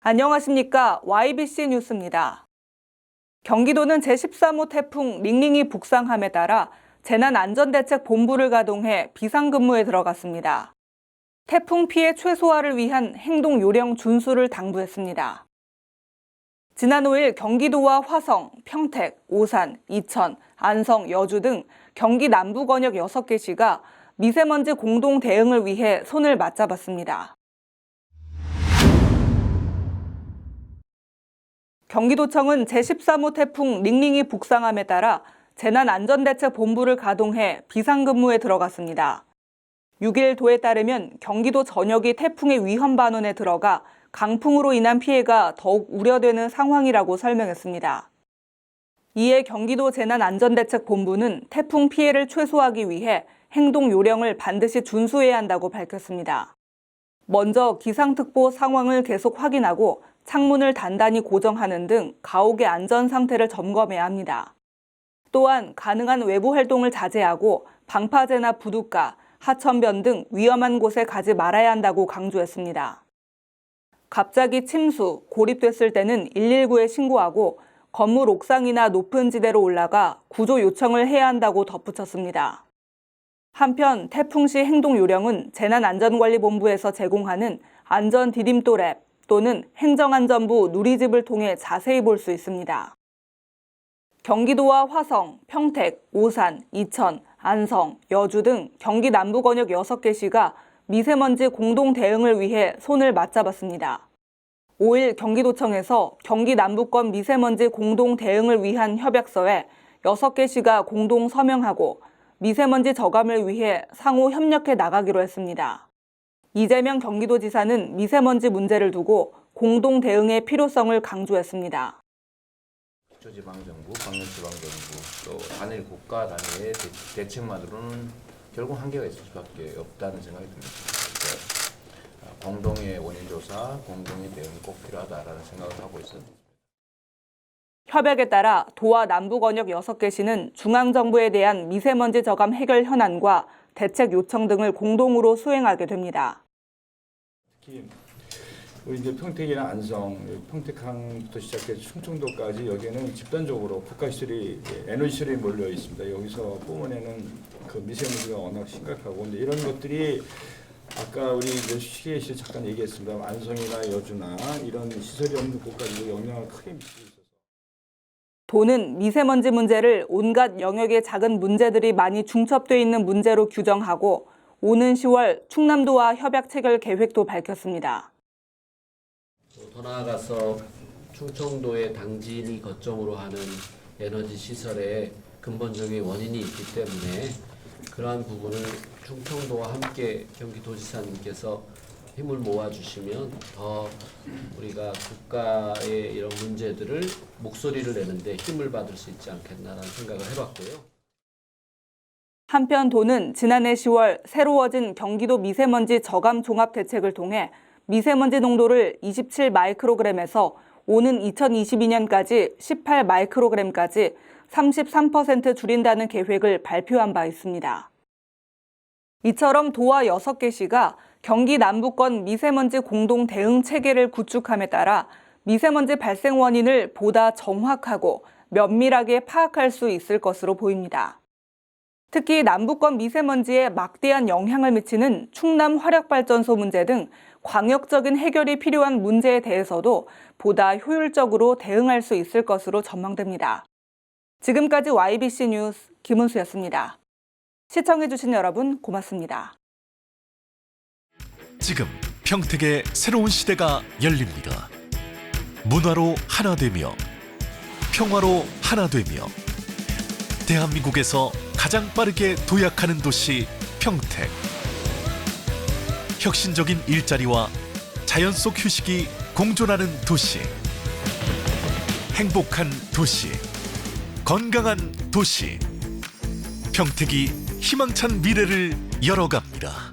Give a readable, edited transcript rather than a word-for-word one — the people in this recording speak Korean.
안녕하십니까. YBC 뉴스입니다. 경기도는 제13호 태풍 링링이 북상함에 따라 재난안전대책본부를 가동해 비상근무에 들어갔습니다. 태풍 피해 최소화를 위한 행동 요령 준수를 당부했습니다. 지난 5일 경기도와 화성, 평택, 오산, 이천, 안성, 여주 등 경기 남부 권역 6개 시가 미세먼지 공동 대응을 위해 손을 맞잡았습니다. 경기도청은 제13호 태풍 링링이 북상함에 따라 재난안전대책본부를 가동해 비상근무에 들어갔습니다. 6일 도에 따르면 경기도 전역이 태풍의 위험반원에 들어가 강풍으로 인한 피해가 더욱 우려되는 상황이라고 설명했습니다. 이에 경기도 재난안전대책본부는 태풍 피해를 최소화하기 위해 행동 요령을 반드시 준수해야 한다고 밝혔습니다. 먼저 기상특보 상황을 계속 확인하고 창문을 단단히 고정하는 등 가옥의 안전 상태를 점검해야 합니다. 또한 가능한 외부 활동을 자제하고 방파제나 부둣가, 하천변 등 위험한 곳에 가지 말아야 한다고 강조했습니다. 갑자기 침수, 고립됐을 때는 119에 신고하고 건물 옥상이나 높은 지대로 올라가 구조 요청을 해야 한다고 덧붙였습니다. 한편 태풍 시 행동 요령은 재난안전관리본부에서 제공하는 안전 디딤돌 앱 또는 행정안전부 누리집을 통해 자세히 볼 수 있습니다. 경기도와 화성, 평택, 오산, 이천, 안성, 여주 등 경기 남부 권역 6개 시가 미세먼지 공동 대응을 위해 손을 맞잡았습니다. 5일 경기도청에서 경기 남부권 미세먼지 공동 대응을 위한 협약서에 6개 시가 공동 서명하고 미세먼지 저감을 위해 상호 협력해 나가기로 했습니다. 이재명 경기도지사는 미세먼지 문제를 두고 공동 대응의 필요성을 강조했습니다. 기초지방정부, 광역지방정부, 또 단일 국가 단위의 대책만으로는 결국 한계가 있을 수밖에 없다는 생각이 듭니다. 그래서 공동의 원인조사, 공동의 대응이 꼭 필요하다라는 생각을 하고 있습니다. 협약에 따라 도와 남부 권역 6개 시는 중앙정부에 대한 미세먼지 저감 해결 현안과 대책 요청 등을 공동으로 수행하게 됩니다. 특히 우리 이제 평택이나 안성, 평택항부터 시작해서 충청도까지 여기에는 집단적으로 국가시설이 에너지시설이 몰려 있습니다. 여기서 뿜어내는 그 미세먼지가 워낙 심각하고, 근데 이런 것들이 아까 우리 시계실 잠깐 얘기했습니다. 안성이나 여주나 이런 시설이 없는 곳까지도 영향을 크게 미치고 있어서. 도는 미세먼지 문제를 온갖 영역의 작은 문제들이 많이 중첩되어 있는 문제로 규정하고 오는 10월 충남도와 협약 체결 계획도 밝혔습니다. 더 나아가서 충청도의 당진이 거점으로 하는 에너지 시설에 근본적인 원인이 있기 때문에 그러한 부분을 충청도와 함께 경기도지사님께서 힘을 모아주시면 더 우리가 국가의 이런 문제들을 목소리를 내는데 힘을 받을 수 있지 않겠나라는 생각을 해봤고요. 한편 도는 지난해 10월 새로워진 경기도 미세먼지 저감 종합 대책을 통해 미세먼지 농도를 27 마이크로그램에서 오는 2022년까지 18 마이크로그램까지 33% 줄인다는 계획을 발표한 바 있습니다. 이처럼 도와 6개 시가 경기 남부권 미세먼지 공동 대응 체계를 구축함에 따라 미세먼지 발생 원인을 보다 정확하고 면밀하게 파악할 수 있을 것으로 보입니다. 특히 남부권 미세먼지에 막대한 영향을 미치는 충남 화력발전소 문제 등 광역적인 해결이 필요한 문제에 대해서도 보다 효율적으로 대응할 수 있을 것으로 전망됩니다. 지금까지 YBC 뉴스 김은수였습니다. 시청해주신 여러분 고맙습니다. 지금 평택의 새로운 시대가 열립니다. 문화로 하나 되며 평화로 하나 되며 대한민국에서 가장 빠르게 도약하는 도시 평택. 혁신적인 일자리와 자연 속 휴식이 공존하는 도시. 행복한 도시. 건강한 도시. 평택이 희망찬 미래를 열어갑니다.